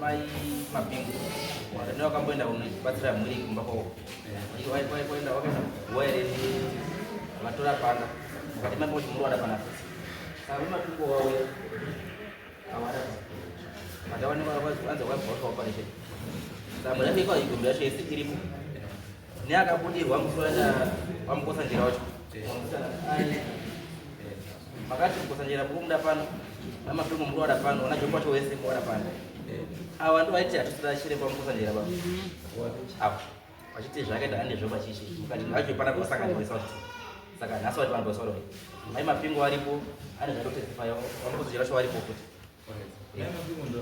mai mapingu ndio kamboenda kubatsira mwili kumbako kwenda waere matora panda wakati mambo chimurwada pana sababu mapingu wawe awara madawani wanza kwa operation sababu ndio kwa ikumbia shesi kirimu ni akabudirwa mfana wamkosa njira wacho makati mkosa njira kumda pano ama pingu murwada pano unachokuwa wese kwa pano abantu baiti atusashire pamkosa njira baba hapo wachiti zvakaita ande zvoba chichi mukati ngacho pana kusaka ndi resort saka naso wati vanhu vasoro mai mapingo aripo ane zvaro testify wamkosa njira cho aripo kuti ya mapingo ndo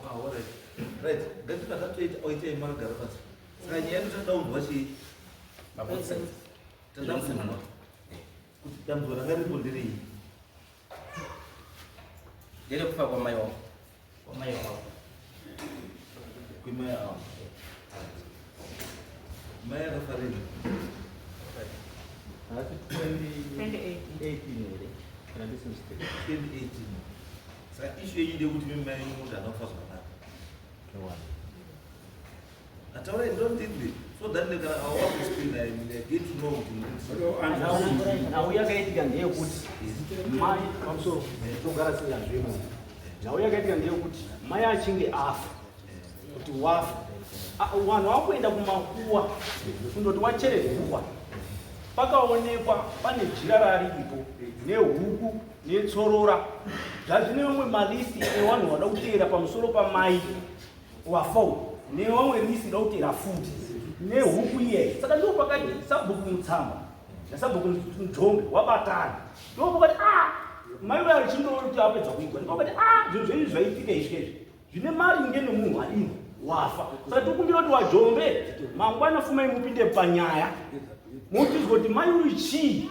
alright right gatika datoita oite margara basi saka nyaya tataunzwa chi mabonsa tataunzwa kuti dambo rakaripo ndirei ndere kufa kwa mai wao kuimaya awo maya akafareni 2018 saka ishu yenyu ndekuti mimai muntu anofa zvakanaka ataura ndondidzi so that kana awakuspina get to know kuti nhau yakaitika ndeyekuti mai pamusoro togara seyanzvemo nhau yakaitika ndeyekuti mai achinge afa kuti wafa vanhu vakuenda kumakuwa kundoti wachere hukwa pakaonekwa pane jira raripo nehuku netsorora zvazvine vamwe malisti evanhu vada kuteera pamusoro pamai wafau nevamwe listi ida kuteera futi nehuku iye saka ndo pakati sabhuku mutsamba nasabhuku mujombe wabatana ndo pakati mai vayo chindoti apedza kuigwa ndo pakati zvinhu zvenyu zvaitika izvezvi zvine mari nge nemunhu adini wafa saka tikumbira kuti wajombe mangwana fumai mupinde panyaya mutizwa kuti mai uri chii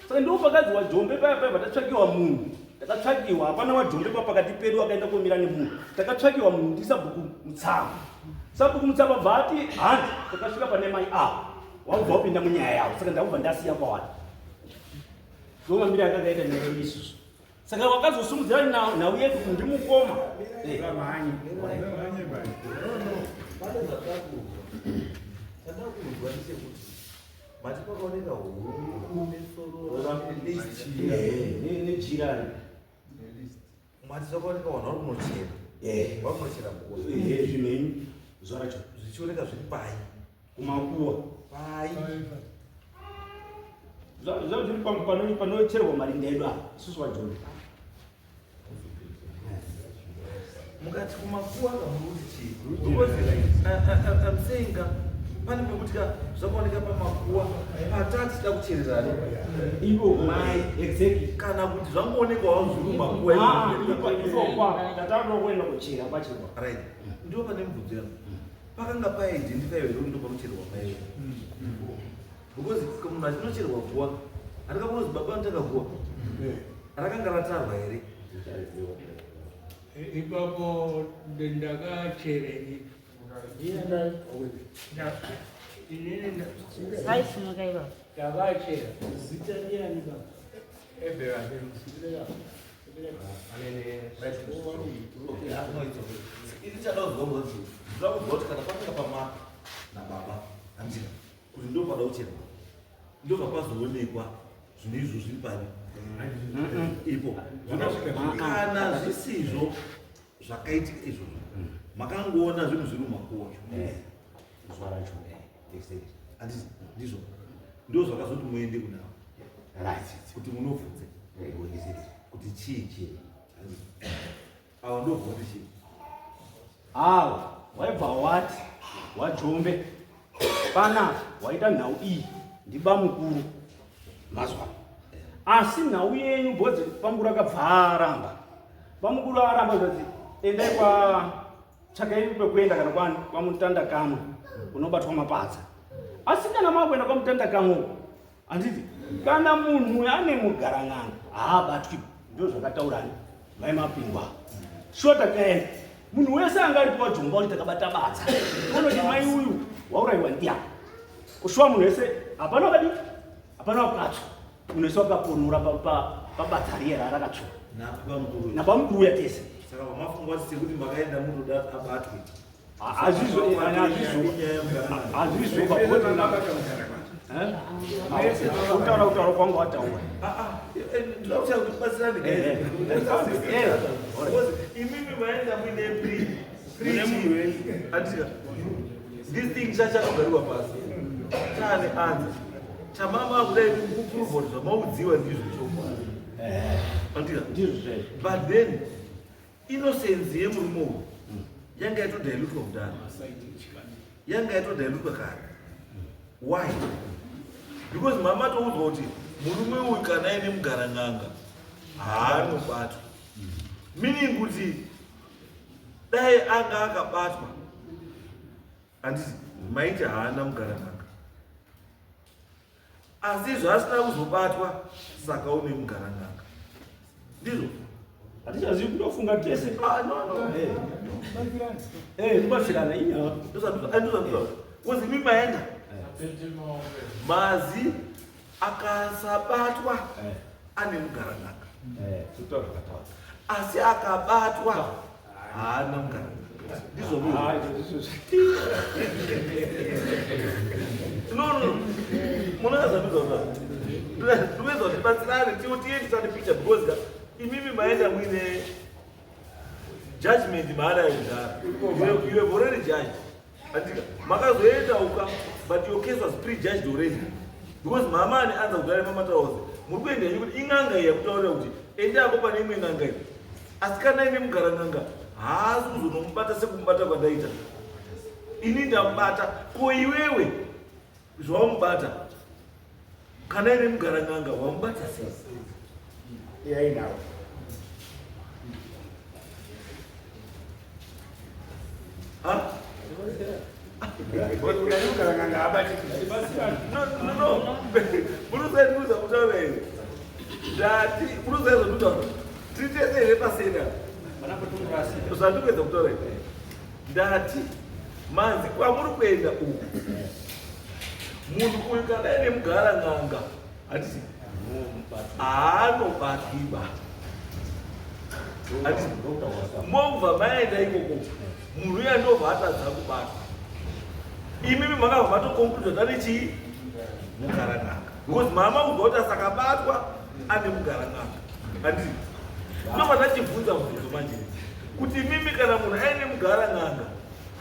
saka ndo pakadzi wajombe paya patatsvakiwa munhu takatsvakiwa hapana wajombe papakati pedu akaenda komira nemunhu takatsvakiwa munhu ndisabhuku mutsamba sabhuku mutsamba bva ati handi takasvika pane mai avo wabva wapinda munyaya yavo saka ndakubva ndasiya pawani ndomamira yakakaita nayo isusu saka wakazosumudzira nhau yedu kundimukoma mati pakaoneka huku nejirani mati pakaoneka vanhu vari kunochera vakunochera zvimenyu zuva racho zvichioneka zviri pai kumakuwa pai zviri panocherwa marinda edu apa isusu vajombe mukati kumakuwa kamuruti chii amsenga pane pekuti zvakaoneka pamakuwa patati tida kuchererana ivo mai exactly kana kuti zvangoonekwawo zviri mumakuwa tatanoda kuenda kuchera pacherwa right ndiwo pane mubvunzo yangu pakanga paidentify here kuti ndo panocherwa mai because munhu achinocherwa guwa handikaona kuti baba anotaka rakanga ratarwa here ipapo ndakachere takachera kuti kana pananga pamaka nababa handina kuti ndo pada kucherwa ndo papazoonekwa zvine izvo zviri pani ipo kana zvisizvo zvakaitika izvozvo makangoona zvinhu zviri mumakuwa zuva racho handisi ndizvo ndo zvakazoti muende kunavo kuti munobvunze kuti chii ava ndobva kuti chii ava waibva wati wajombe panapa waita nhau iyi ndiba mukuru mazwa asi nhau yenyu bhodzi pamukuru akabva aramba pamukuru aramba zvati endai tsvakai pekuenda kana kwamutanda kamwe unobatwa mapadza asi kana makuenda kwamutanda kamwe handiti kana munhu ane mugarang'anga haabatwi ndo zvakataurani mai mapingwa shuwa takaenda munhu wese anga aripo wajomba kuti takabata badza unoti mai uyu waurayiwa ndiya kushuwa munhu wese hapana wakadi hapana wakatsva munhu wese wakaponura pabadza riye rarakatsva napamukuru uya tese Saka vamafunga kuti sekuti makaenda munoda abatwe. utaura kwangu wataura ndaucha kuti batsirani imimi maenda muine atika this thing chachakagariwa pasi chane anza chamama kudai kupuruvhoti zvamaudziwa ndizvo atika but then innocence yemurume yanga yatodhailutwa kudhara yanga yatodhailutwa kare. Why? Because mama toudzwa kuti murume uyu kana aine mugarang'anga haanobatwa, meaning kuti dai anga akabatwa handiti maiti haana mugarang'anga, asi zvaasina kuzobatwa saka une mugarang'anga ndizvo hatichazivi kutofunga tese kubatsirana inya kozi mimaenda mazi akasabatwa ane mugarang'anga asi akabatwa haana mugarang'anga ndizvo munazamizwa ndimeza kuti batsirane tiendisane picture because imimi maenda muine judgment maana yekudhara you have already judged andika makazoenda uka but your case was prejudged already because mama ane anza kudhara mamatauza muri kuenda yenyu kuti ing'anga iyi yakutaurira kuti endapo pane imwe ng'anga iyi asi kana ine mugarang'anga haasi kuzonomubata sekumubata kwandaita ini ndamubata ko iwewe zvawamubata kana ine mugarang'anga wamubata sei yainawo munozaituza kutaura here ndati munozaizokutaura titese here pasena zvandikuedza kutaura here ndati manzi kwamuri kuenda uku munhu uyu kana aine mugarang'anga hatiti haanobatwiba hatiti mobva maenda ikoko munhu uya ndobva atadza kubatwa imimi makabva matokonkluza tane chii mugarang'anga because mama ubva kuti asakabatwa ane mugarang'anga handiti ndobva tachibvunza mubvunzo manje kuti mimi kana munhu aine mugarang'anga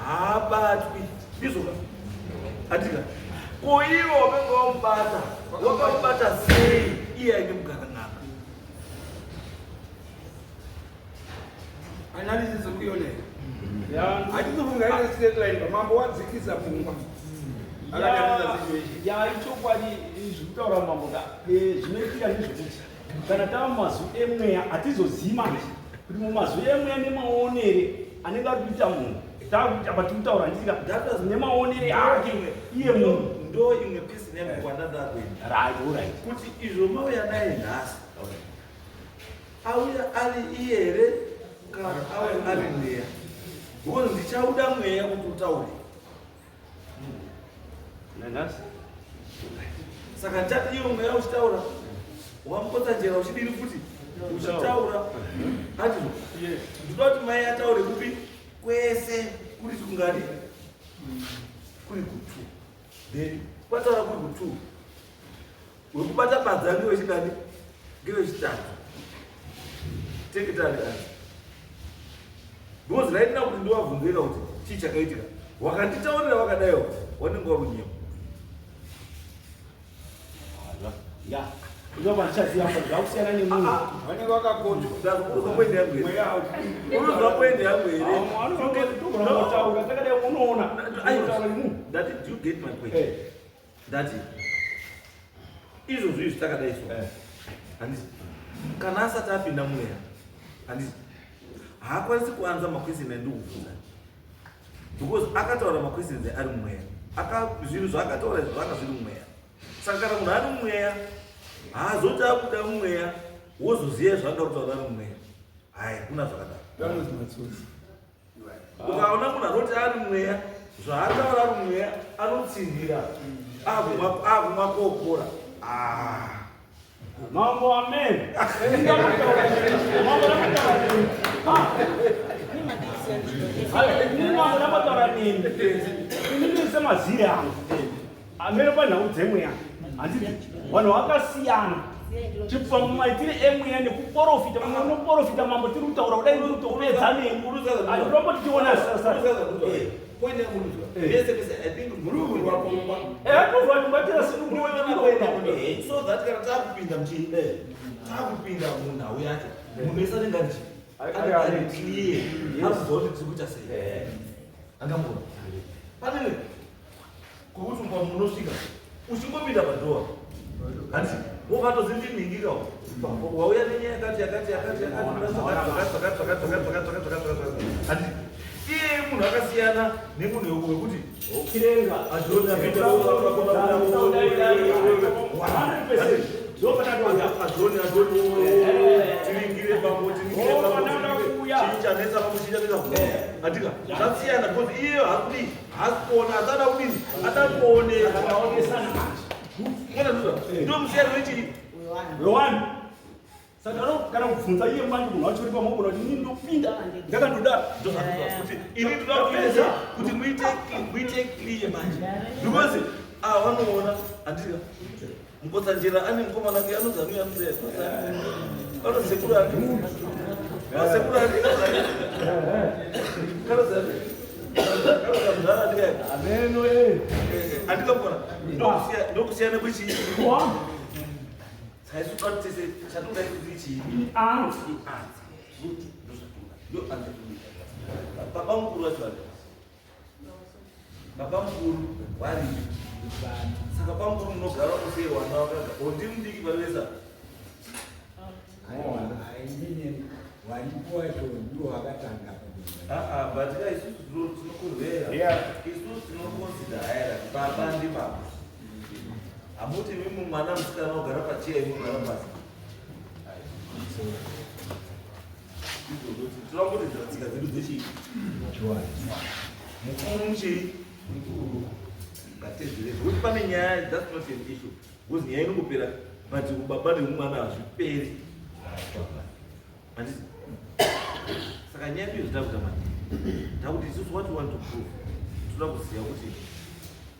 haabatwi ndizvoka handika ko iwo wakange wamubata wakamubata sei iye aine mugarang'anga analysis okuyoneka hatizofunga ine state line mambo wadzikisa pfungwa ichokwadi zvekutaura mambo zvinoitika ndezvekuti kana tava mumazwi emweya hatizozivi manje kuti mumazwi emweya nemaonere anenge ari kuita munhu tiri kutaura ndika nemaonere ake iye munhu ndo imwe pisi nemukwandandakuenda kuti izvo mauya naye nhasi auya ari iye here kana auya ari mweya because ndichauda mweya kuti utaure nanhasi saka ndati iwo mweya uchitaura wamupotsa njera uchidiri futi uchitaura ati ndinoda kuti mai ataure kupi kwese kuri kungadi kuri kutu then kwataura kuri kutu wekubata badza ngewechidani ngewechitatu tekitari ani because raitina kuti ndiwabvunzira kuti chii chakaitika wakanditaurira wakadaiwo wanenge warunyemo inova ndichaziva zvakusiyana nemunhu vanenge vakakochwa unozopoende yangu here unozopoende yangu here taura takadai unoona ndati do you get my point ndati izvozvo izvi takadai so handiti kana asati apinda mweya handiti haakwanisi kuanza makwesini andikubvunza because akataura makwesini ari mumweya zvinhu zvaakataura izvo zvanga zviri mumweya saka kana munhu ari mumweya haazoti akuda mumweya wozoziva zvanga kutaura ari mumweya haya kuna zvakadaro ukaona munhu anoti ari mumweya zvaataura ari mumweya anotsindira agumwa kokora mambo amen Nima unapata nini? Mimi nisema zile yangu. Amelo pa na udzemwe yangu. Anditi wano wakasiyana. Chipfa mumaitire emwe ku profita mamwe profita mambo tiri utaura kudai uri kutopedza nenguruza. Andinopo tichiona sasa. Point ya muluzo. Yes, I think muluzo wako kwa. Kwa tubatira siku kuona. So that kana takupinda mchi. Takupinda munhu auyacho. Munhu esanenga nchi. Ari clear. Azoti tsikucha sei. Angambona. Pane kuhusu kwa munosvika. Ushingopinda padroa. Hanzi. Wovato zindiningika. Wauya nenyaya yakati. Hanzi. Iye munhu akasiyana nemunhu wekuti kirenga azviona kuita tiringire pamwe chanetsa atika zvasiyana because iyeyo hakudi hakuona asada kudini ada kuonesa ndo musiyano wechii Yohani saka kana kubvunza iye manje munhu wacho uri pamwe kuti ini ndopinda ndakandoda kuti ini ndoda kuedza kuti muite clear manje because vanoona andika mukotsanjera ane mukomana ake anozanuya muzee anosekuru ake masekuru ake kanozanudhara andikae ameno andikambona ndokusiyana kwechii saisubatise chatungaikuzichii baba mukuru wacho ari baba mukuru wari saka baba mukuru munogara kusei wana wakaga ondi mudiki pavesa batika isusu tinokurwera isusu tinokonsidha haira baba ndi baba hamuti mimi mwana musikana ogara pacheya imogara pasi tinongoridza tsika dzedu dzechii mukuru muchii ngatedzereze kuti pane nyaya that's not an issue because nyaya inongopera but ubaba nemumwana hazviperi handiti saka nyaya ndiyo zvitakuta mani takuti isusu what we want to prove toda kuziva kuti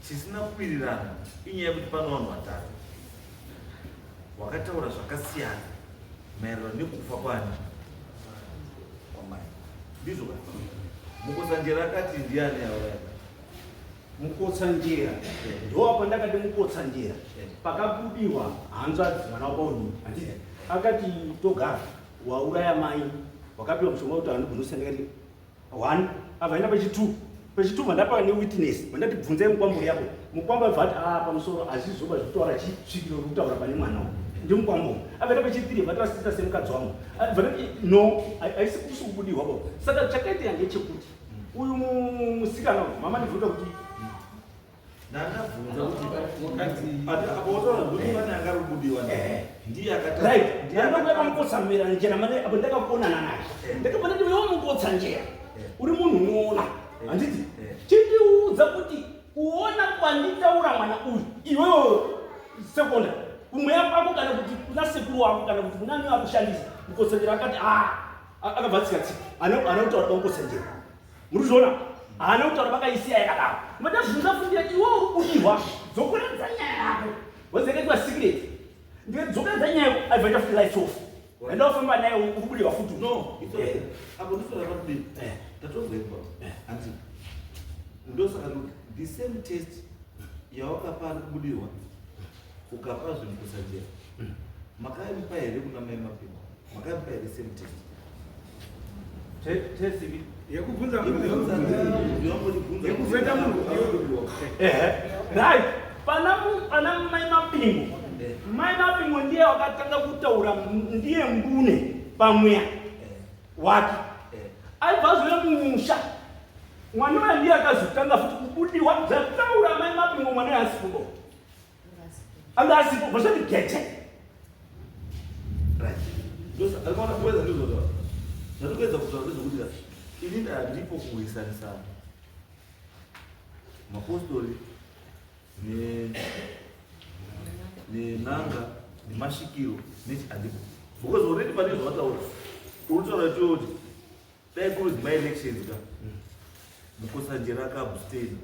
chisina kuwirirana inyaya yekuti pano vanhu vatatu wakataura zvakasiyana maererano nekufa kwani kwamai ndizvo ka mukotsanjera akati ndiani auraya mukotsanjera ndoapo ndakati mukotsanjera pakabudiwa hanzvadzi mwana wapauni akati togara wauraya mai wakapiwa mushonga kuti anogonosendekati 1 abvaenda pechi2 mandapa newitness mandati bvunzai mukwamburi yako mukwamba bvati pamusoro hazvizoba zvitaura chisvikiro rokutaura pane mwana ndi mukwambo abvaenda pechi3 bvati vasita semukadzi wangu bvati no haisi kusi kubudirwa bo saka chakaita ngechekuti uyu musikana mama ndibvuta kuti ndandabvunza kuti apotaura kuti pane angarubudiwa ndiye akataandokueva mukotsamira njera mane apo ndakakuonana naye ndakabva ndati wewo mukotsanjera uri munhu unoona handiti chindiudza kuti kuona kwanditaura mwana uyu iweyo sekonda kumweya kwako kana kuti kuna sekuru wako kana kuti kunani wakushandisa mukotsanjera akati akabva tsikatsika anokutaura bamukotsanjera muri zvoona haana kutaura vakaisiya yakadaro madazvindafundira iwewo udirwa dzokuredza nyaya yako wazekaitwa secret ndidzokeredza nyaya yako aibva tafuti life off andafamba naye ukubudirwa futi no apo ndisoda pakudini tatozekwa anti ndosaka the same test yawakapa ari kubudirwa ukapa zvinhu kusajera makaimupa here kuna mai mapingo makaimupa here same test yekubvunza yekuvheta munhu right pana mai mapingo mai mapingo ndiye wakatanga kutaura ndiye mbune pamweya wake aibva zoya mumusha mwana uya ndiye akazotanga futi kubudirwa zvataura mai mapingo mwana uya asipo anga asipo vasati gete alikuona kuweza ndizotoa natikuweza kutaura zvokuti ini ndipo kuwisanisana mapostori nen'anga nemashikiro nechi andipo because already pane zvavataura uritaura choti dai kuri my elections ka Mukosanjira abstained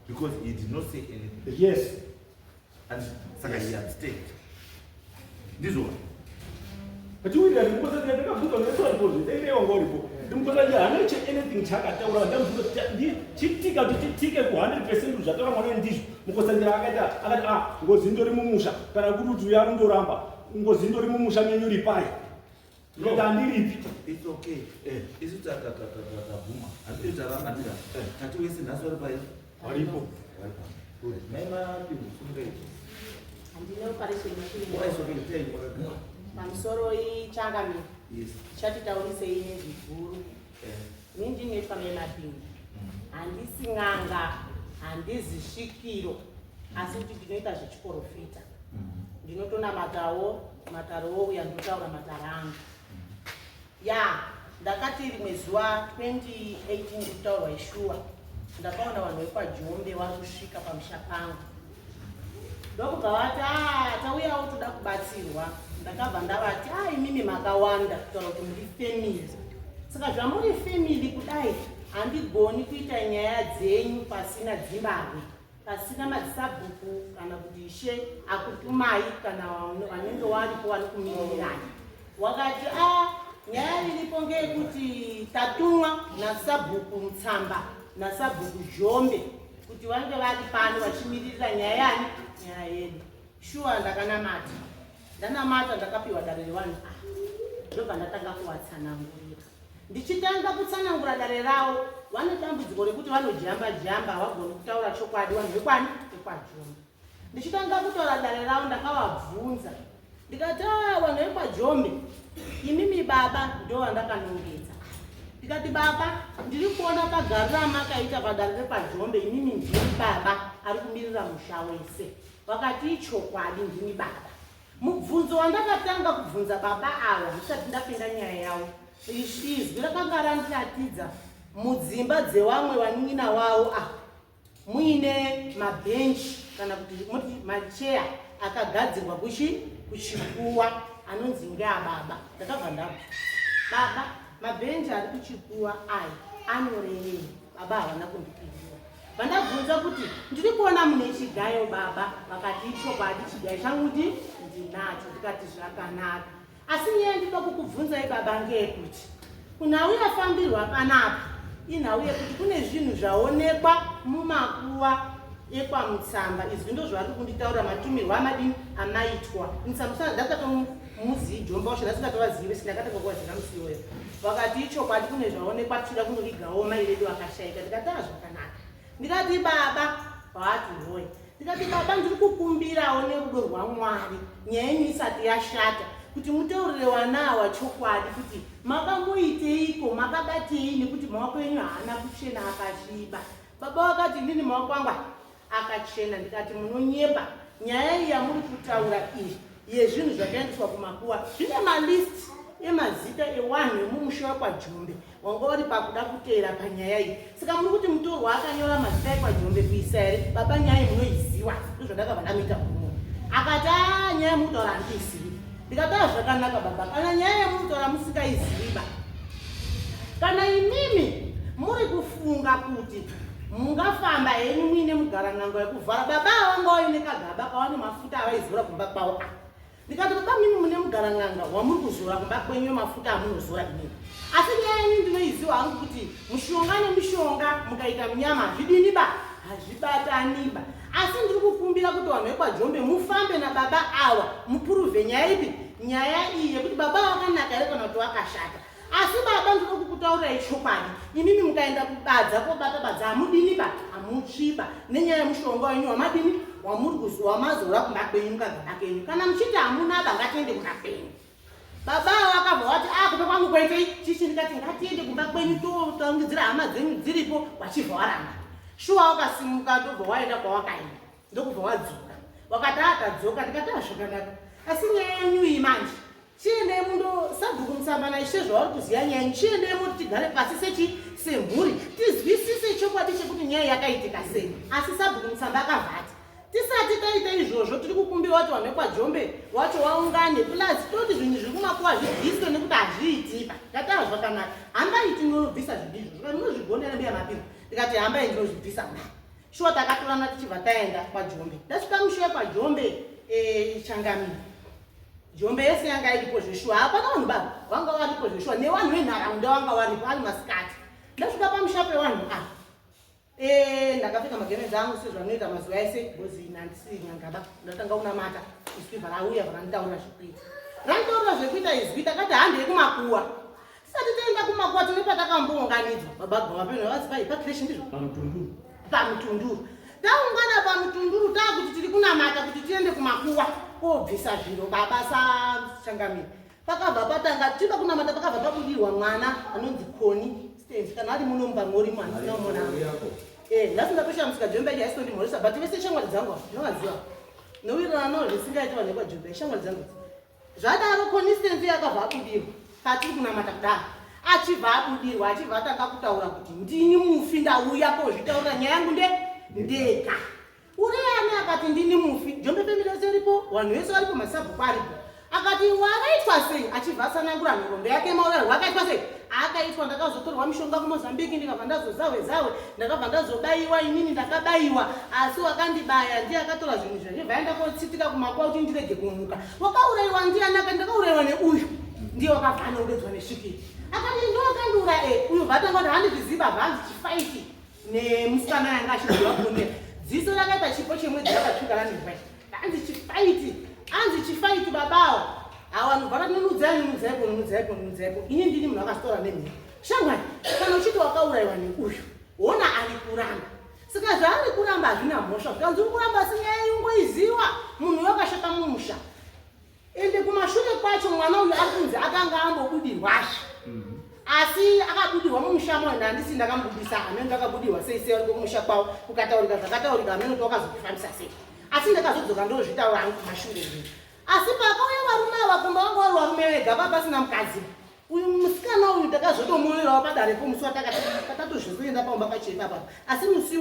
because he did not say anything. Yes. And saka he abstained. This one. But you will put the book on the phone. They don't go. Anything chakataura chitika titike ku 100% zvataura mwana ndizvo Mukosanjira akati ngozindori mumusha kana kuti uyarundoramba ngozindori mumusha menyuri pai ndandiripi. It's okay. Is it a buma? And it's a ramandira. Can't you listen? That's what I Walipo. Mema people. Andino parisheni Why is okay? Tell you. pamusoro ichangami Yes. chatitaurise ine zviguru ninji ndinoitwa memapingi handisi n'anga handizi svikiro asi kuti ndinoita zvechiprofita ndinotonamatawo matarowo uya ndinotaura matara angu ya ndakati rimwe zuva 2018 ndikutaurwa ishuwa ndakaona vanhu vekwaJombe vari kusvika pamusha pangu ndokubva vati tauyawo toda kubatsirwa ndakabva ndavati imimi makawanda kutaura kuti muri family saka zvamuri family kudai handigoni kuita nyaya dzenyu pasina dzimbare pasina madzisabhuku kana kuti ishe akutumai kana vanenge varipo vari kumiririrana wakati nyaya iripo ngeyekuti tatumwa nasabhuku Mutsamba nasabhuku Jombe kuti vange vari pano vachimiririra nyaya yani nyaya yedu shuwa ndakanamata ndanamata ndakapiwa dare revanhu ndobva ndatanga kuvatsanangurira ndichitanga kutsanangura dare ravo vane dambudziko rekuti vanojamba havagoni kutaura chokwadi vanhu vekwani vekwaJombe ndichitanga kutaura dare ravo ndakavabvunza ndikati vanhu vekwaJombe imimi baba ndo vandakanongedza ndikati baba ndiri kuona pagarira makaita padare rekwaJombe imimi ndini baba ari kumirira musha wese vakati ichokwadi ndini baba mubvunzo wandakatanga kubvunza baba ava ndisati ndapinda nyaya yavo izvi rakanga randiratidza mudzimba dzevamwe vanin'ina wavo muine mabhenchi kana kuti muti macheya akagadzirwa kuchikuwa anonzi ngeababa ndakabva ndabva baba mabhenchi ari kuchikuwa anyorei baba havana kundipindura vandabvunza kuti ndiri kuona mune chigayo baba vakati ichokwadi chigayo changuti ndinacho ndikati zvakanaka asi nyaya ndinoda kukubvunzai baba ngeyekuti kunhau yafambirwa panapa inhau yekuti kune zvinhu zvaonekwa mumakuwa ekwaMutsamba izvi ndo zvavari kunditaura matumirwa amadini amaitwa Mutsamba ndakatomuzivi Jombe washo ndasingatavazive sindakatanga kuvazira musiwoyo vakati ichokwadi kune zvaonekwa tichida kunorigawo mairedu akashaika ndikati zvakanaka ndikati baba vati hoye ndikati baba ndiri kukumbirawo nerudo rwaMwari nyaya yenyu isati yashata kuti mutaurire vana ava chokwadi kuti makamuiteiko makabatei nekuti maoko enyu haana kuchena akasviba baba vakati ndini maoko angu akachena ndikati munonyepa nyaya iyi yamuri kutaura iyi yezvinhu zvakaendeswa kumakuwa zvine malisti emazita ewanhu emumusha wekwaJombe wanga uri pakuda kuteera panyaya iyi saka muri kuti mutorwa akanyora mazita ekwaJombe kuisa here baba nyaya iyi munoiziva ndozvandakabva ndamuita kuno akati nyaya yemutaura handiizivi ndikati zvakanaka baba kana nyaya yemutaura musikaiziva kana imimi muri kufunga kuti mungafamba henyu muine mugaran'anga yekuvhara baba avangawo ine kagaba kawane mafuta avaizora kumba kwavo ndikati baba mimi mune mugaran'anga wamuri kuzora kumba kwenyu mafuta amunozora inini asi nyaya yenyu ndinoiziva hangu kuti mushonga nemishonga mukaita munyama hazvidiniba hazvibataniba asi ndiri kukumbira kuti vanhu vekwaJombe mufambe nababa ava mupuruve nyaya ipi nyaya iyi yekuti baba vakanaka here kana kuti vakashata asi baba ndiri kukutaurirai chokwadi imimi mukaenda kubadza kobata hamudiniba hamutsviba nenyaya yemushonga wenyu wamadini wamuri kuzuva wamazora kumba kwenyu mukagara kenyu kana muchiti hamunaba ngatiende kumba kwenyu baba vakabva vati kupa kwangu kwaitei chichi ndikati ngatiende kumba kwenyu totangidzira hama dzenyu dziripo wachibva waramba shuwa wakasimuka ndobva waenda kwawakaenda ndokubva wadzoka wakati tadzoka ndikati zvakanaka asi nyaya yenyu iyi manje chiendei mundo sabhuku Mutsamba naishe zvavari kuziva nyaya yenyu chiendei muti tigare pasi semhuri tizwisise chokwadi chekuti nyaya yakaitika sei asi sabhuku Mutsamba akabva ati tisati taita izvozvo tiri kukumbira kuti vanhu vekwaJombe wacho waungane plus toti zvinhu zviri kumakuwa zvibviswe nekuti hazviitipa ndikati zvakanaka hambai tinobvisa zvinhu izvozvo munozvigonera mbiya mapindu ndikati hambai ndinozvibvisa mna shuwa takatorana tichibva taenda kwaJombe ndasvika mushuya kwaJombe Changamire Jombe yese yanga iripo zveshuwa hapana vanhu baba vanga varipo zveshuwa nevanhu venharaunda vanga varipo ari masikati ndasvika pamusha pevanhu ndakapfeka magemenzi angu sezvanoita mazuva ese bozi nandisi nyangaba ndatanga kunamata isivha rauya varanditaurira zvekuita randitaurira zvekuita izwi takati handei kumakuwa tisati taenda kumakuwa tine patakambounganidzwa babagwa vapeno vazipai pakreshi ndizvo pamutunduru taungana pamutunduru taakuti tiri kunamata kuti tiende kumakuwa kobvisa zviro baba saChangamire pakabva patanga tiba kunamata pakabva pabudirwa mwana anonzi Koni Stens kana ari muno mubamori mwana unomona ndasingapesha musikaJombe yaisondimhoresa but vese shamwari dzangu ndinovaziva nowirirano zvisingaiti vanhu vekwaJombe shamwari dzangu zvadaro Koni Stens yakabva abudirwa patiri kunamata kudaro achibva abudirwa achibva atanga kutaura kuti ndini mufi ndauya kozvitaurira nyaya yangu ndega uriyani akati ndini mufi Jombe family yose iripo vanhu vese varipo masabhuku aripo akati wakaitwa sei achibva asanangura nhorombe yake mauraro wakaitwa sei akaitwa ndakazotorwa mishonga kuMozambique ndikabva ndazozawe ndakabva ndazobayiwa inini ndakabayiwa asi wakandibaya ndiye akatora zvinhu zvachibva aenda kotsitika kumakuwa kuti ndirege kumuka wakaurayiwa ndiani akati ndakaurayiwa neuyu ndiye wakabva anouredzwa nesvikiri akati ndowakandiura uyu bvatanga kuti handiziva bvanzi chifaiti nemusikana yanga achibva kunea dziso rakaita chipo chemwedzi rakatsvuka ranirwai anzi chifaiti babawo awanhu vakati nonudzaipo ini ndini munhu akasitora nemhiko shamwari kana uchiti wakaurayiwa neuyu wona ari kuramba saka zvaari kuramba hazvina mhosva zvikanzi uri kuramba sinyaingoiziva munhu wakashata mumusha ende kumashure kwacho mwana uyu ari kunzi akanga ambobudirwazve asi akabudirwa mumusha mwayo handisi ndakambudisa hamene akabudirwa sei ari kumusha kwawo kukataurika zvakataurika hamene kuti wakazokufambisa sei asi ndakazodzoka ndozvitaura hangu kumashure zvino asi pakauya varume ava kumba vanga vari varume vega papasina mukadzi uyu musikana uyu takazotomuonerawo padarepo musi watakatozvizoenda paumba pachepapa asi musi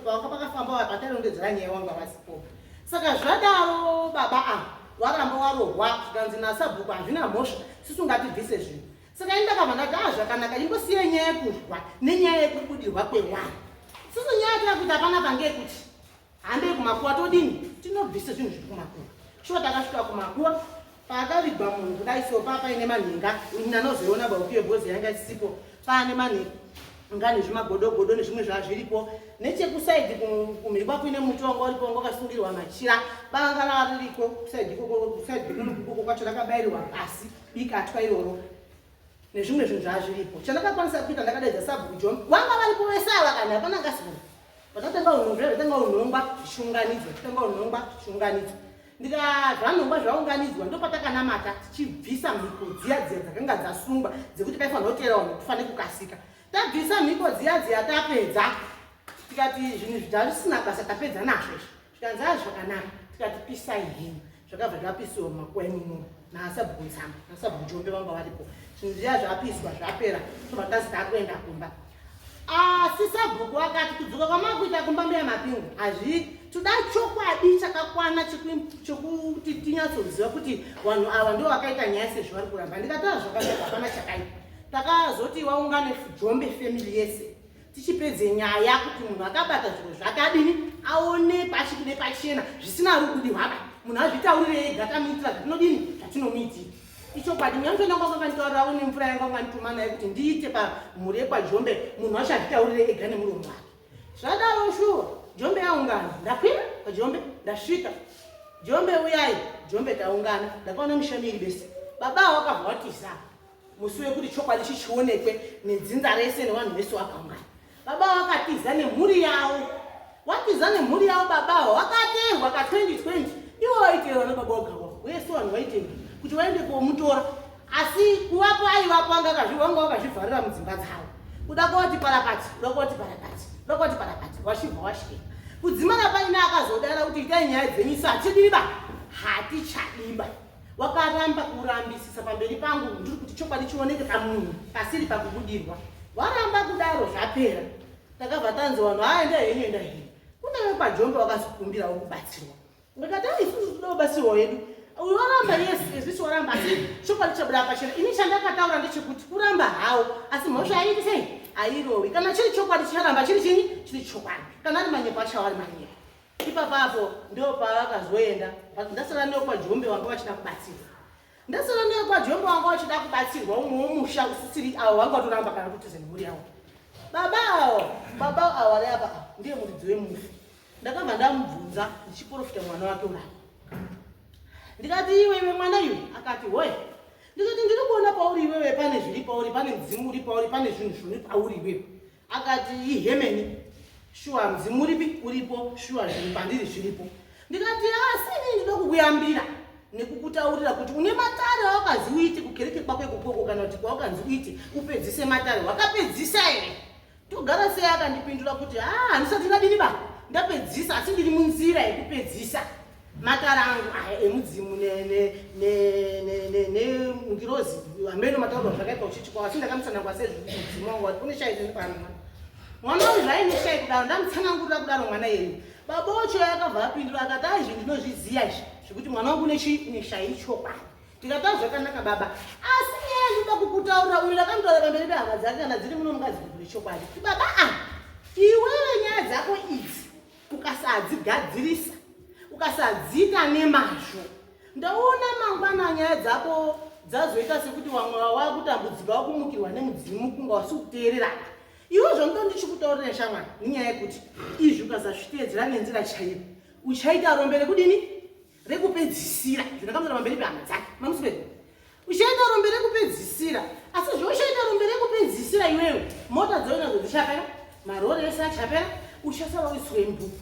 pakafamba patarondedzera nyaya wanga vasipo saka zvadaro baba waramba warohwa zvikanzi nasabhuku hazvina mhosva sisungatibvise zvinhu saka ini ndakabva ndati zvakanaka ingosiye nyaya yekurwa nenyaya yekubudirwa kwewanhu siso nyaya takuti hapana pangekuti handei kumakuwa todini tinobvise zvinhu zviri kumakuwa shuwa takasvika kumakuwa pakavigwa munhu kudai so paine manhinga nanozoiona baupiye bhozi yanga isipo paane manhinga nezvimagodogodo nezvimwe zvazviripo nechekusaidhi kumhirikwa kuine muti wanga uripo wanga wakasungirwa machira banga raririko kusaidhi kuko kwacho rakabayirirwa pasi bikatwa iroro nezvimwe zvinhu zvazviripo chandakakwanisa kuita ndakadaidza sabhuku Jombe vanga varipo vese ava kana hapana ngasivona patatanga unhongwa zviunganidzwa ndikazvanhongwa zvaunganidzwa ndopatakanamata tichibvisa mhiko dziya dzakanga dzasungwa dzekuti paifanira kuteera vanhu kufane kukasika tabvisa mhiko dziya tapedza tikati zvinhu zvisina basa tapedza nazvo izvi zvikanzi zvakanaka tikati pisai henyu zvakabva zvapisiwa mumakuwa imomo nasabhuku Ntsamba nasabhuku Jombe vanga varipo zvinhu zviya zvapiswa zvapera tobva tazita kuenda kumba asi sabhuku akati kudzoka kwamakuita kumba mbiya mapingu toda chokwadi chakakwana chokuti tinyatsoziva kuti vanhu ava ndo vakaita nyaya sezvo vari kuramba ndikataura zvakanaka hapana chakaita takazoti waungane Jombe family yese tichipedze nyaya kuti munhu akabata zviro zvakadini aone pashi kune pachena zvisina rugudi hwaba munhu azvitaurire ega tamuitira zvatinodini zvatinomuitira ichokwadi nyange ndakanganditaurira une mvura yanga ngandituma naye kuti ndiite pamhuri yekwaJombe munhu achazvitaurire ega nemuromo wake zvadaro shuwa Jombe yaungana ndakwira paJombe ndasvika Jombe uyai Jombe taungana ndakaona mushamiri bese baba wakavhwatisa musi wekuti chokwadi chichionekwe nedzinza rese nevanhu vese vakaungana baba wakatiza nemhuri yavo baba wakaterwa ka2020 ivo vaiterwa nebaba wagavo wese vanhu vaiterwa kuti vaende komutora asi kuvapo aivapo vanga vakazvivharira mudzimba dzavo kuda koti parakati wachibva wasvika kudzimana paine akazodara kuti itai nyaya dzenyu hatidiba hatichadiba wakaramba kurambisisa pamberi pangu ndiri kuti chokwadi chioneke pamunhu pasiri pakubudirwa waramba kudaro zvapera takabva tanzi vanhu aenda henyu Kune pajombe wakazokumbira kubatsirwa. Ngakati isusu tinoda kubatsirwa yedu. Uyoramba yes waramba asi chokwadi chabuda pachena. Ini chandakataura ndechekuti kuramba hawo asi mhosva yaiti sei? Airowi. Kana chiri chokwadi chicharamba chiri chini? Chiri chokwadi. Kana ari manyepo achawari manyepo. Ipapapo ndio pavakazoenda. Ndasara ndio pajombe wanga wachida kubatsirwa. Ndasara ndio pajombe wanga wachida kubatsirwa umwe umusha usisiri awo wanga watoramba kana kuti zenhuri yawo. Baba awari apa ndiye muridzi wemufi. Ndakabva ndamubvunza ndichiprofita mwana wake urapo. Ndikati iwewe mwana iwe akati hoye. Ndikati ndiri kuona pauri iwewe pane zviri pauri pane mzimu uri pauri pane zvinhu zviri pauri iwewe. Akati ihemeni. Shuwa mzimu uripo shuwa zviri pandiri zviripo. Ndikati asi ndinoda kukuyambira nekukutaurira kuti une matare awakazi uite kukereke kwakwe kukoko kana kuti kwawakanzi uite upedzise matare wakapedzisa ere. Togara sei akandipindura kuti handisati ndadini ba ndapedzisa asi ndiri munzira yekupedzisa matara angu emudzimu nengirozi amene mataurwa zvakaita uchichikwa asi ndakamutsanangura sezvimudzimu wangu wati kune shaiti pano mwana uyu zvaine shaiti kudaro ndamutsanangurira kudaro mwana yeyu baba wacho yakabva apindura akati aizvi ndinozviziya izvi zvekuti mwana wangu neshairi chokwadi tikata zvakanaka baba asi nyaya ndinoda kukutaurira uyu ndakamutaura pamberi pehama dzake kana dziri muno mungadzigudhuri chokwadi kuti baba iwewe nyaya dzako idzi ukasadzigadzirisa ukasadziita nemazvo ndaona mangwana nyaya dzako dzazoita sekuti wamwe wakutambudzika wakumukirwa nemudzimu kunga wasikuteererana iwe zvonto ndichikutaurira shamwari nenyaya yekuti izvi ukasazviteedzera nenzira chaiyo uchaita rombe rekudini rekupedzisira zvinakamutaura pamberi pehama dzake mamusipedza uchaita rombe rekupedzisira asi zvouchaita rombe rekupedzisira iwewe mota dzoinadzo dzichapera marori ese achapera uchasara uiswe mbuku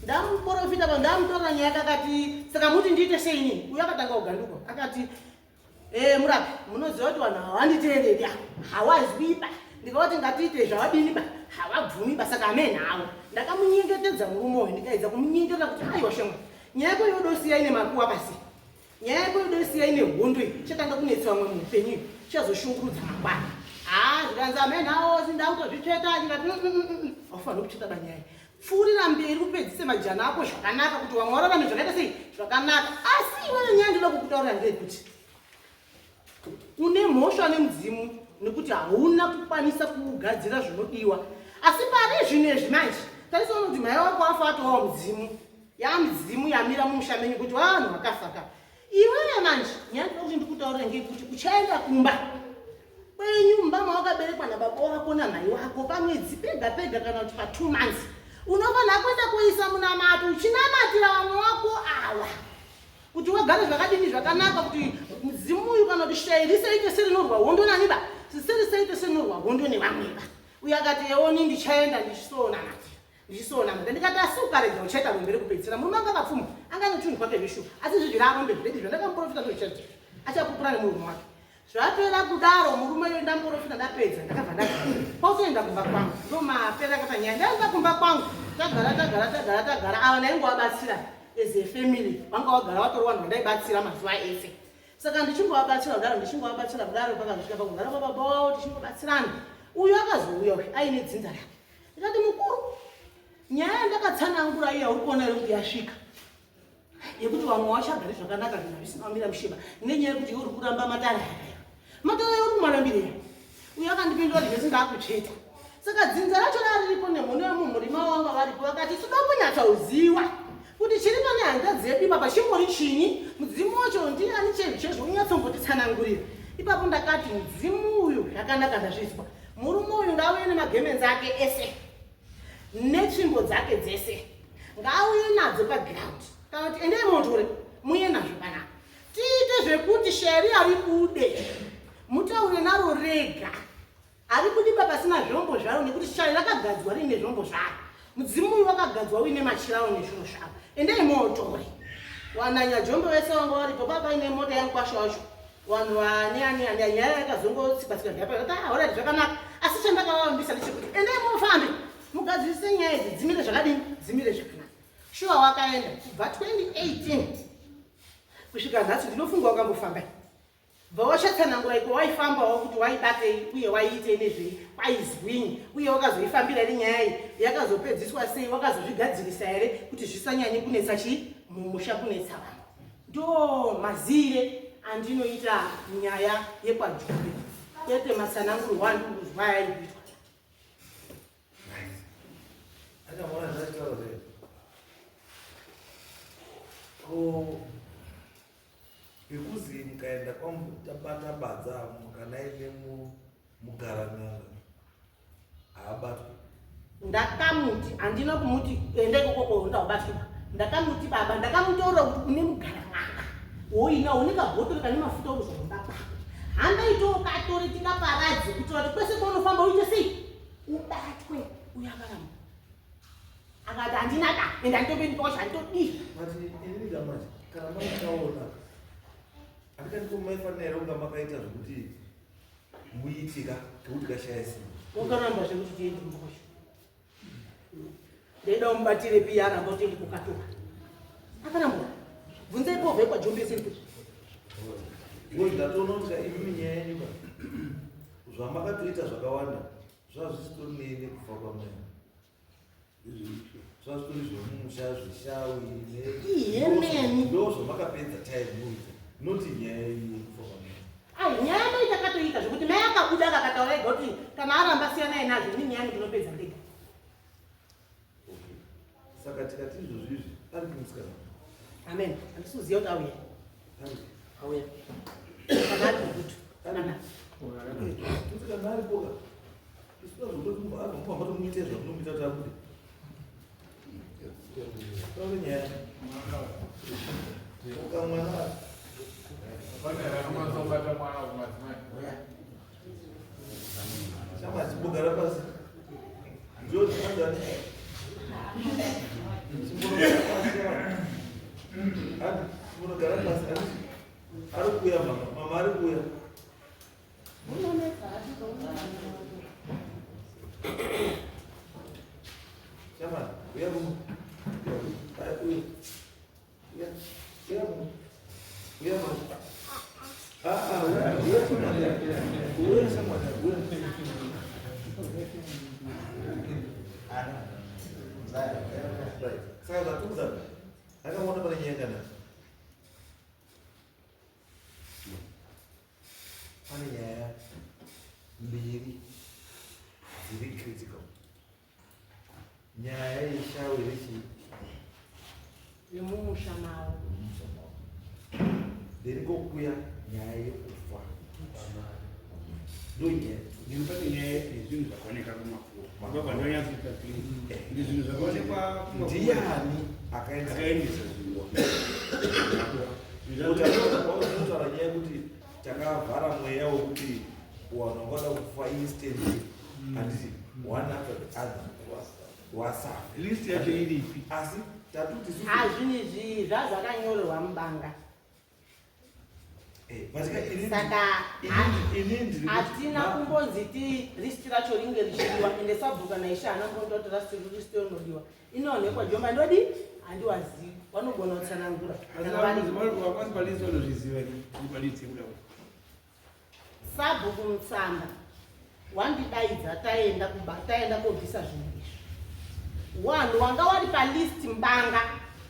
ndamuprofita pa ndamutora nyaya akati saka muti ndiite seini uyo akatanga kuganduka akati murapi munoziva kuti vanhu havanditeereri hawazwiba ndikati ngatiite zvavadini ba havabvumi ba saka amenhawo ndakamunyengetedza murume uyu ndikaedza kumunyengetera kuti aiwa shemwa nyaya yako yodosiya ine makuwa pasi nyaya yako yodosiya ine hondo iyi chatanga kunetsa vamwe muupenyu chazoshungurudza mangwana zvikanzi amenhawo sindakutozvitsveta ndikati aufanira kutsveta banyaya pfuurira mberi upedzise majana ako zvakanaka kuti vamwe vararame zvakaita sei zvakanaka asi iwewe nyaya ndoda kukutaurira ndeyekuti une mhosva nemudzimu nekuti hauna kukwanisa kugadzira zvinodiwa asi pari zvino izvi manje tarisaona kuti mai wako afa atowawo mudzimu yamudzimu yamira mumusha menyu kuti vanhu vakafaka iwewe manje nyaya ndoda kuti ndikutaurire ngekuti uchaenda kumba kwenyu mumba mawakaberekwa nababa wako namai wako pamwedzi pega pega kana kuti pa2 months unofanira kuenda kuisa munamato uchinamatira vamwe wako awa kuti wagare zvakadini zvakanaka kuti mudzimu uyu kana kuti shairi seite serinorwa hondo naniba sisiri seite serinorwa hondo nevamweba uye akati yeoni ndichaenda ndichisonamata ndikati asiukaredza uchaita rombe rekupedzisira murume anga akapfuma anga netunhu kwake zvishuwa asi zvi zvirarombe zvidedi zvandakamuprofita ndoichaiti achapupura nemurume wake zvapera kudaro murume uyo ndamuprofita ndapedza ndakabva ndati pautoenda kumba kwangu ndomapera akati nyaya ndaenda kumba kwangu tagara ava ndaingovabatsira as a family vanga wagara vatori vanhu vandaibatsira mazuva ese saka ndichingovabatsira kudaro pakazvika pakugara kwababa wavo tichingobatsirana uyu akazouya aine dzinza rake ndikati mukuru nyaya yandakatsanangura iya uri kuona kuti yasvika yekuti vamwe vachagari zvakanaka zvinhu zvisina wamira mushiba nenyaya yekuti uri kuramba matara uri kumarambirira uyu akandipindura kuti zvese ndakucheta saka dzinza racho rariripo nemhono yemumurima wanga varipo vakati toda kunyatsauziva kuti chiri pane hanga dzedu ipapa chimbori chinyi mudzimu wacho ndiani chenhu chezvo unyatsongotisanangurira ipapo ndakati mudzimu uyu zvakanaka ndazvizwa murume uyu ngauye nemagemenzi ake ese netsvimbo dzake dzese ngauye nadzo pagiraundi kana kuti endei motore muye nazvo panapa tiite zvekuti sheri ari kude mutaure naro rega ari kudiba pasina zvombo zvaro nekuti shari rakagadzwa riine zvombo zvaro mudzimu uyu wakagadzwa uine machirawo nezvinhu zvavo endei motore wananya jombo vese vanga varipo baba ine mota yankwasha wacho vanhu vanianyaya nyaya yakazongotsikatsika ndapaorati zvakanaka asi chandakavambisa ndechekuti endei mofambe mugadzirise nyaya idzi dzimire zvakadini dzimire zvakanaka shuwa wakaenda kubva 2018 kusvika nhasi ndinofunga wakambofamba Vawashatsanangura iko waifambawo kuti waibatei uye waiite nezvei kwaizwinyi uye wakazoifambira iri nyaya iyi yakazopedziswa sei wakazozvigadzirisa here kuti zvisanyanye kunetsa chii mumusha kunetsa vanhu. Ndo mazire andinoita nyaya yepaJombe kwete matsanangurwa andikuzwa yaikuitwa. Akamona zvataura sei bekuzi mukaenda kwamutabatabadza mukanaine mugarananga haabatwi. Ndakamuti handina kumuti ende kokoko ndaubatika. Ndakamuti baba ndakamutoura kuti une mugarananga woina unika bhotoro kane mafuta okuzonda pako handaitowo katore tikaparadze kuitira kuti kwese kwaunofamba uite sei ubatwe uyakaramba. Akati handina da ende handitopendikosha handitodii. Mati inini damati kana makaona handikandikomaifana kunga makaita zvokuti muitika kekuti kashaya simba. Wakaramba zvekuti tiende mbosha. Ndeda umubatire pia aramba kuti ndikukatoka. Akaramba. Bvunzai povhe kwaJombe siri. Iwe ndatoona kuti imimi nyaya yenyu zvamakatoita zvakawanda zvazvisitori neni kufa kwamai. Zvazvitori zvomumusha zvishawi ndo zvamakapedza time muita noti nyaya yekufa kwamai. Nyaya mai takatoita zvokuti mai akabuda akataura ega kuti kana aramba siyana nazvo ini nyaya ndinopedza ndega. Saka tikati izvozvizvi ari kumusikana. Amen. Andisuziva kuti auya. Auya. Kana ari kukutu. Musikana ari poka. Isina zvokutoti agomba tomuite zvamunomuita kuti abude. Taure nyaya. Ukamwana. Chama chibogara pasi. Njoti andani. Munogara pasi ari kuuya mama ari kuuya. Chama uya muno. Uya muno. Uya muno. Uya sama. Right. Saya zatuza. Akamona pale nyengana. Pane nyaya mbiri dziri critical. Nyaya yeshawirichi yemumusha mawo. Ndirikokuya nyaya yekufa. Ndoye Nilipata nyaya zvinhu zvakaoneka kumakuwa. Mababa ndio yanzi tatini. Ndi zvinhu zvakaonekwa kumakuwa. ndiani akaendesa zvinhu. Ndinotaura nyaya yekuti takavhara mweya wekuti wanhu wangada kufa instantly handiti one after the other wasafa. List yacho iripi? Asi tatuti Zvinizvi zvazvakanyorerwa mubanga. Saka hatina kumbonzi list racho ringe richidiwa ende sabhuku kana ishe anambonda kuti list inodiwa inoonekwa Jombe ndodi handiwazivi vanogona kutsanangura sabhuku mutsamba wandidaidza taenda kobvisa zvinhu izvi wanhu wanga wari palist mbanga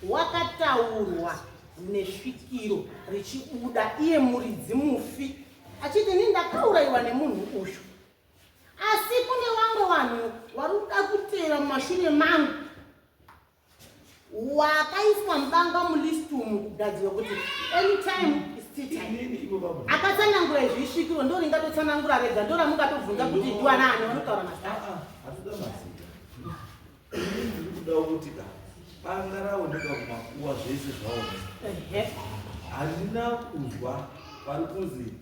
wakataurwa nesvikiro richibuda iye muridzi mufi achiti ini ndakaurayiwa nemunhu uyu asi kune vamwe vanhu vari kuda kutera mumashure mangu wakaiswa mubanga mulist umu kugadzirwa kuti anytime akatsanangura izvi isvikiro ndo ringatotsanangura rega ndo ramungatobvunza kuti ndiwanaani vanotaura mazita ndikuda kuti banga raoneka kumakuwa zvese zvaoneka handina kuzwa pari kuzi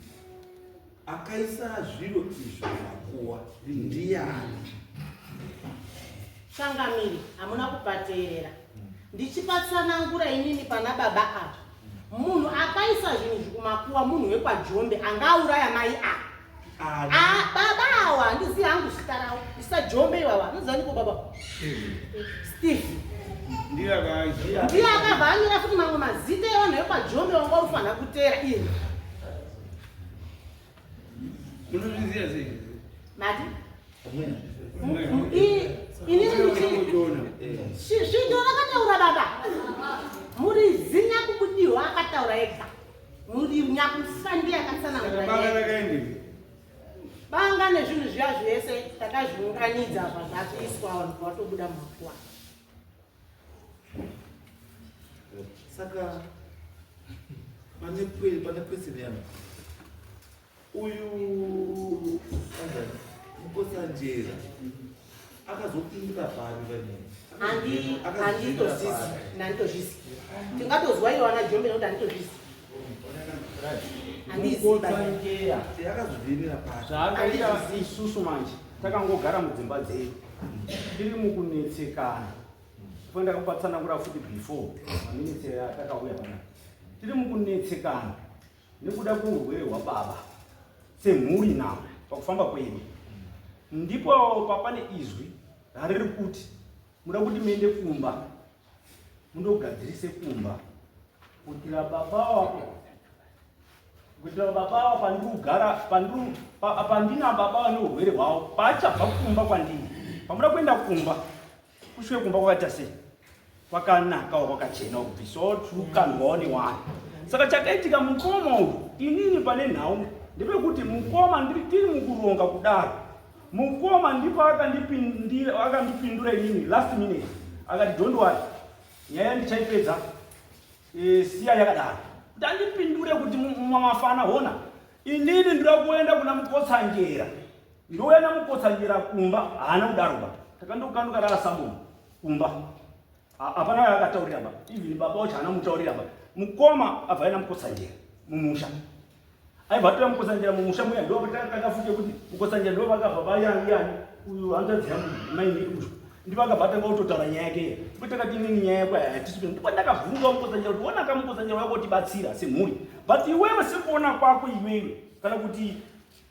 akaisa zviro izvo makuwa ndiani. Shangamiri hamuna kupateerera ndichipatsanangura inini pana baba apa munhu akaisa zvinhu zvikumakuwa munhu wekwaJombe angauraya mai baba awa handizivi hangu zita rawo isa Jombe ivava nozaniko baba Steve ndiye akabva anyora futi mamwe mazita evanhu vekwaJombe vanga ufanira kuteera iye Munozviziva sei? Mati? Munozviziva. Svindo rakataura baba. Muri zinya kubudiwa akataura ega. Muri nyakushandira akatsanangura Banga ega. rakaendei. Banga nezvinhu zviya zvese takazviunganidza pazvatoiswa vanhu vatobuda makuwa. Saka pane question yangu. Uyu Mukosanjera akazopindura pari vanhu. Handitozvisi. Tingatozwa iwana Jombe nokuti handitozvisi. Mukosanjera Akazobvinira pari. zvaakaita isusu manje takangogara mudzimba dzedu tiri mukunetsekana. Kwenda kupatsanangura futi before maminitsi atakauya pana. Tiri mukunetsekana nekuda kweurwere hwababa semhuri nawo pakufamba kwedu. Ndipo papane izwi rariri kuti muda kuti muende kumba mundogadzirise kumba kuitira baba pandina baba vane urwere hwavo paachabva kumba kwandini pamuda kuenda kumba kushuye kumba kwakaita sei kwakanakawo kwakachena kubvisotukanwawo newani. Saka chakaitika mukoma uyu inini pane nhau ndepekuti mukoma tiri mukuronga kudaro. Mukoma ndipo akandipindura inini last minute akati don't worry nyaya ndichaipedza siya yakadaro kuti andipindure kuti mafana hona inini ndira kuenda kuna Mukotsanjera ndoenda Mukotsanjera kumba haana kudaroba takandokanduka rarasamboma kumba hapana akataurira ba even baba wacho haana mutaurira ba. Mukoma abvaenda Mukotsanjera mumusha aibvatora Mukotsanjera mumusha muya ndo pakakafuke kuti Mukotsanjera ndo vakabva vayani uyu hanzvadzi yangu maini uyu ndipo akabva ototaura nyaya yake ndipo takati inini nyaya yako hatisipe ndipo ndakabvunza Mukotsanjera kuti onaka Mukotsanjera wako tibatsira semhuri but iwewe sekuona kwako iwewe kana kuti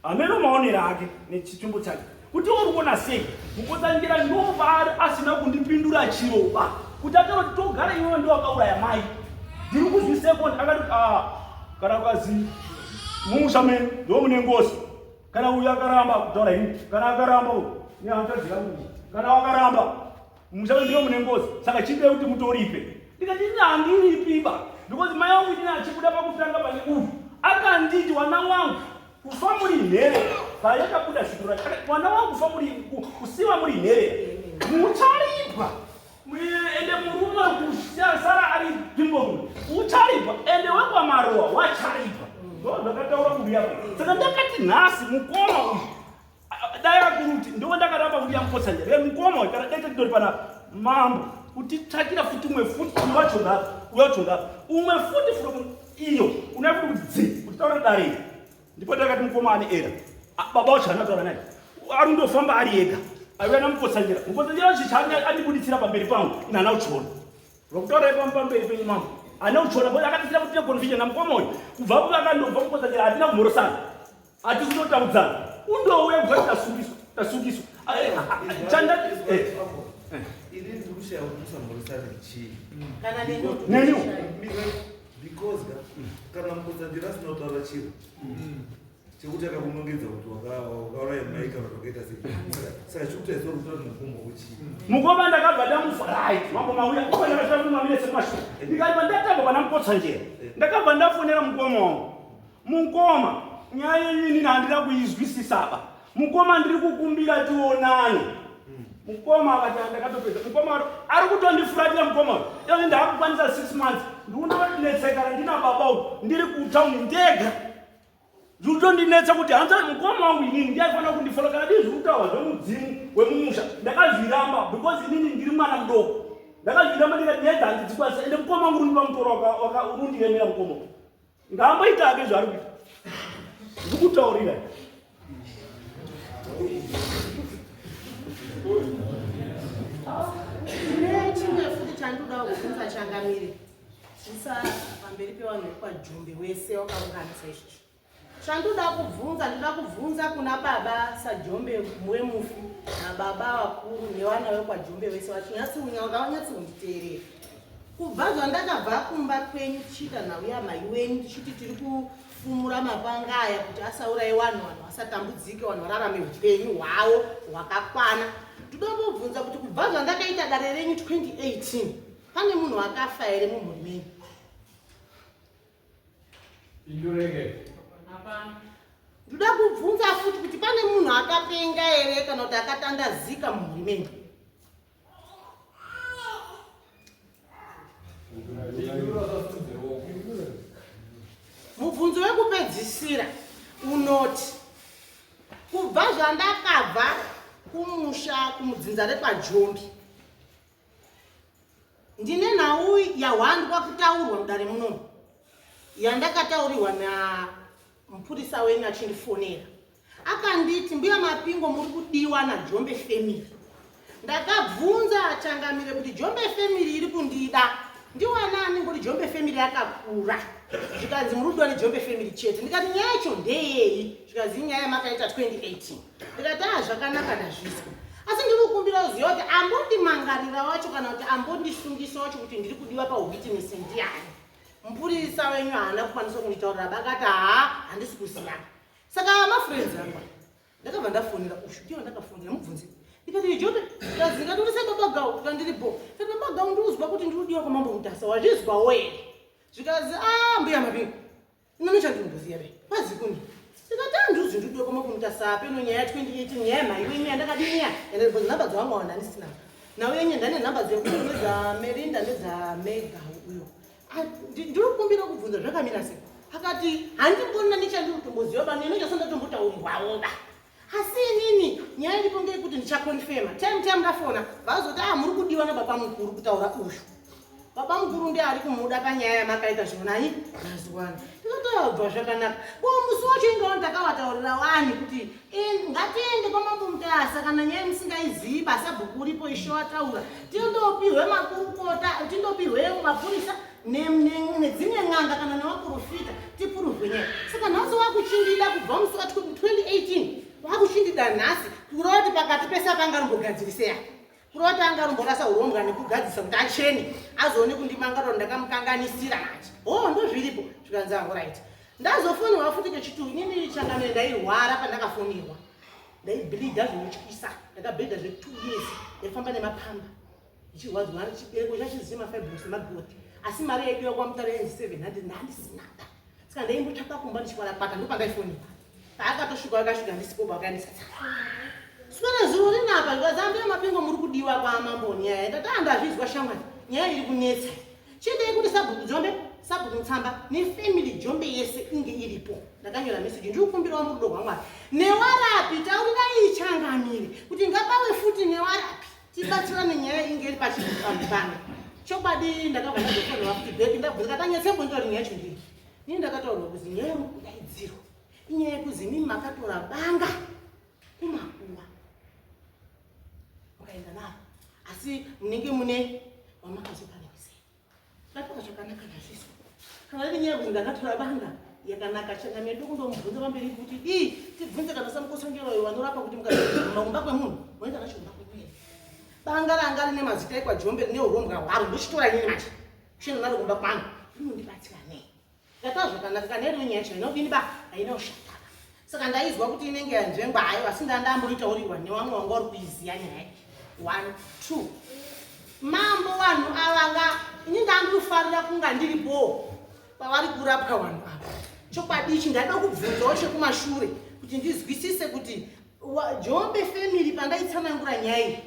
hameno maonero ake nechitumbu chake kuti uri kuona sei Mukotsanjera ndobva asina kundipindura chiroba kuti ataroti togara iwewe ndo wakauraya mai ndiri kuzvi second akati kana kwazi mumusha mene ndo mune ngozi kana uyu akaramba kutaura ini kana akaramba ni hanzvadzi yangu kana wakaramba mumusha mene ndo mune ngozi saka chide kuti mutoripe ndikati handiripiba because mai wangu inini achikuda pakutanga pane uyu akanditi wana wangu kufa muri nhere payakabuda shito racho wana wangu kusiva muri nhere mucharipa ende murume kusara ari pimbongo ucharipa ende wekwamarowa wacharipa ndo ndakataura kuya saka ndakati nhasi mukoma uyu dai akuruti ndo ndakaramba kuya Mukotsanjera mukoma kana dai tindori pana mambo kuti tsvakira futi umwe futi uyachonga umwe futi from iyo unafuti kudzi kuti taura dare ndipo ndakati mukoma ane era baba wacho anataura naye ari ndofamba ari ega aiva naMukotsanjera chichanya andibuditsira pamberi pangu ina ana uchona rokutaura ipa pamberi penyu mambo ana uchona bo akatisira kuti confusion namukoma uyu kubva pakandobva Mukotsanjera hatina kumhorosana hatisi kutotaudzana undouya kubva tasungiswa chandati Inini ndikushaya kuti musamhoresane chii Kana neniu because kana Mukotsanjera asina kutaura chiro chekuti akakunongedza kuti wakauraya mai kana wakaita sei saka chikutaisa rutano mukoma uchii mukoma ndakabva ndamufarai mambo mauya ndakashamamire semashu ndikabva ndatanga pana Mukotsanjera ndakabva ndafonera mukoma wangu mukoma nyaya inini handina kuizwisisaba mukoma ndiri kukumbira tionane mukoma akati ndakatopedza mukoma ari kutondifuratira mukoma uyu ndakukwanisa 6 months ndikundonetsekana ndina baba uyu ndiri kutauni ndega zvutondinetsa kuti hanza mukoma wangu inini ndiaifanira kundifola kana dii zvekutaura zvemudzimu wemumusha ndakazviramba because inini ndiri mwana mudoko ndakazviramba ndikati nyaya dzangu dzikwanisa ende mukoma wangu rundiva mutoro urundiremera mukoma ngaamboitake zvaari kuita ndikutaurira chimwe futi chandoda kubvunza changamire zvisa pamberi pevanhu vekwaJombe wese wakaunganisa izvozvo chandoda kubvunza kuna baba saJombe wemufi nababa vakuru nevana vekwaJombe wese vachanyatsi kunditeerera kubva zvandakabva kumba kwenyu tichiita nhau yamai wenyu tichiti tiri kufumura mapanga aya kuti asauraye vanhu vasatambudzike, vanhu vararame upenyu hwavo hwakakwana. Ndinombobvunza kuti kubva zvandakaita dare renyu 2018 pane munhu akafa here mumhuri menyu? Ndoda kubvunza futi kuti pane munhu akapenga here kana kuti akatandazika mumhuri menyu? Mubvunzo wekupedzisira unoti kubva zvandakabva kumusha kumudzinza rekwaJombi ndine nhau yahwandwa kutaurwa mudare munomu yandakataurirwa namupurisa wenyu achindifonera. Akanditi mbuya Mapingo muri kudiwa naJombe family. Ndakabvunza changamire kuti Jombe family iri kundida ndiwanani ngoti Jombe family yakakura. Zvikanzi muri kudiwa neJombe family chete. Ndikati nyaya yacho ndeyei? Zvikanzi nyaya yamakaita 2018. Ndikati zvakanaka ndazvizwa. Asi ndinokumbira kuziva kuti ambondimangarira wacho kana kuti ambondisungisa wacho kuti ndiri kudiwa pawitness ndiani. Mupurisa wenyu haana kukwanisa kunditaurira, bakati handisi kuziva. Saka mafriends angu ndakabva ndafonera ushu ndiwo ndakafonera mubvunzi. Ndikati Jombe ndazika ndiri sebaba Gau ndandiripo. Saka baba Gau ndinozwa kuti ndiri kudiwa kwamambo Mutasa wazvizwawo here? Zvikazi mbuya Mapingo inoni chandinoziva be pazikuni. Ndikati ndiri kudiwa kwamambo Mutasa peno nyaya ya 2018 nyaya mai wenyu yandakadiniya ende namba dzangu wanda ndisina. Nawe yenye ndane namba dzekuti Melinda nedzaMega uyo. Ndiri kukumbira kubvunza zvakamira sei? Akati handimbona nechandinotomboziva bani inochasandatombotaurirwawo ba. Asi inini nyaya iripo ngeyekuti ndichakonfirma. Time ndafona vazoti muri kudiwa nababa mukuru kutaura ushu. Baba mukuru ndiye ari kumuda panyaya yamakaita zvonai mazuwano. Ndikatobva zvakanaka. Musi wacho ingawo ndakavataurira wani kuti ngatiende kwamambo Mutasa kana nyaya musingaizivi basa bhuku ripo ishowataura. Tindopihwe makurukota, tindopihwe mapurisa nedzimwe n'anga kana nevaprofita tipuruvhe nyaya. Saka nhasi wakuchindida kubva musi wa 2018 wakuchindida nhasi kurova kuti pakati pese apangarumbogadzirisei, kurova kuti angarumborasa urombwa nekugadzisa kuti achene azoone kundimangariro ndakamukanganisira manje. Ndozviripo. Zvikanzi right. Ndazofonirwa futi kechituru. Inini changamire ndairwara pandakafonirwa. Ndaibhilidha zvinotyisa. Ndakabhedha zve 2 years. Ndaifamba nemapamba ichirwadzwa chibereko chachizima fibrosis nemagoti. Asi mari yedu yakwamutarenzi 700 ndandisinaga. Saka ndaimbotsvaka kumba ndichikwarakwata ndopandaifonirwa. Paakatosvika akasvika ndisipo bakandisata. Swana zuva rinapa zvazambuya Mapingo muri kudiwa kwamambo nyaya. Ndati ndazvizwa shamwari. Nyaya iri kunetsa. Chidei kuti sabhuku Jombe, sabhuku Mutsamba nefamily Jombe yese inge iripo. Ndakanyora message ndiri kukumbira murudo rwaMwari. Newarapi taurirai changamire kuti ngapawe futi newarapi. Tibatsirane nyaya inge iri pachipambano. Chokwadi ndakabva ndazofonera feedback ndabvunza katanyetsembo ndori nyaya yacho ndiri. Ini ndakataurwa kuzi nyaya yemukudaidziro inyaya yekuzi mimi makatora banga kumakuwa mukaenda naro asi munenge mune wamakazopanikisei. Ndatoka zvakanaka nazvizwa. Kana riri nyaya yekuzi ndakatora banga yakanaka changamedu kundomubvunza pamberi kuti tibvunze kana samukosongero vanorapa kuti mukakumba kwemunhu moenda nacho kumba kwemene. Banga ranga rine mazita ekwaJombe rine urombwa hwaro ndochitora inini manje kushenda naro kumba kwangu rinondibatsira nei. Ndataura zvakanaka kana iri nyaya yacho inodini ba haina ushata. Saka ndaizwa kuti inenge yanzvengwayo asi ndandamboritaurirwa nevamwe vanga vari kuiziya nyaya. 1 2 mambo vanhu avanga ini ndandofarira kunga ndiripo pavari kurapwa vanhu ava. Chokwadi ichi ndada kubvunzawo chekumashure kuti ndizwisise kuti Jombe family pandaitsanangura nyaya iyi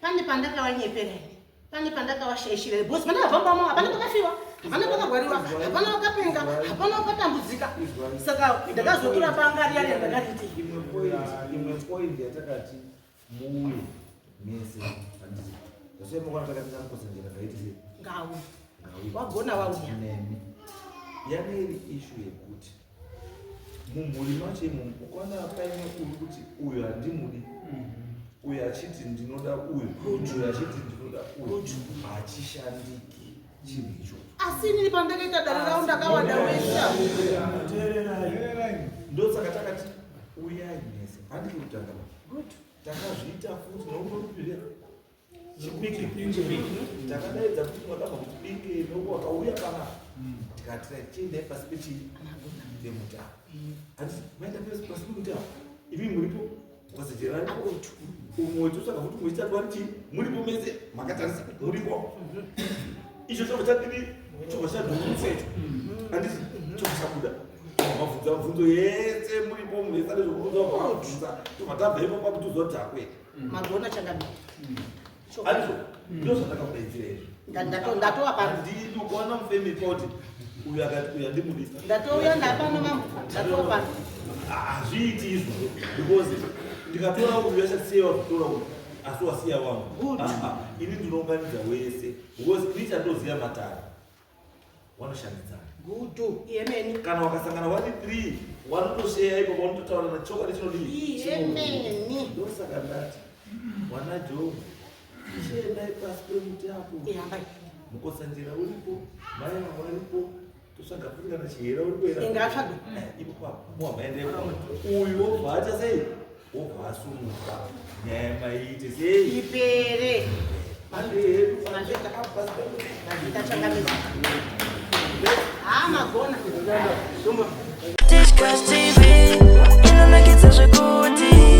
pane pandakavanyepera here, pane pandakavashaishira here. Bosi pandakabvambamo hapana pakafiwa, hapana pakarwariwa, hapana pakapenga, hapana pakatambudzika. Saka ndakazotora banga riya randakati imwe point yatakati muuye mese handisi zvasemokwana takatira mukosangera ngaiti ngawu wagona wauya nemi yaneiri issue yekuti mumhuri macho imomo ukaona paine uri kuti uyu handimudi uyu achiti ndinoda uyu uyu achiti ndinoda uyu hachishandiki chinhu icho. asi nini pandakaita dare rao ndakawanda wesa ndosaka takati uyai mese handiki kutanga takazviita futi nokuropire chipiki takadaidza kuti mwadama kuti binge noko wakauya pana tikati chiendai pasi pemutambo ati maenda pasi pemutambo ivi muripo mukasacherani umwe tosaka kuti muchitatu kuti muripo mese makatarisa kuti muripo icho chobva chadini chobva chadhumutsecho handiti chobva chabuda mabvunza mabvunzo yese muripo mese ane zvokubvunza tobva tabva ipo pakuti uzoti akwei magona changabi andizvo ndo zvandakakudaidzira izvi ndatowa pano handidi ukaona mufemi poti uyu akati uyu handimudisa ndatouya ndapano mambo ndatowa pano hazviiti izvo because ndikatora uyu yachasiyewa kutora uyu asi wasiya wangu ini ndinounganidza wese because ini chandoziva matare wanoshandidzana gudu yemeni kana wakasangana 1-3 wanotosheya ipo paunototaura nachokwadi chinodii yemeni ndosaka ndati mwana Job chiendai pasi pemutambo yambai mukosanjera uripo mai vangu varipo tosvaga kuti kana chihera uripo ingatsvaga ipo papo muhamaendepo uyu wobva acha sei wobva asumuka nyaya yemaiite sei ipere mandehedu ndachangamidza magona Discuss TV, inonakidza zvekuti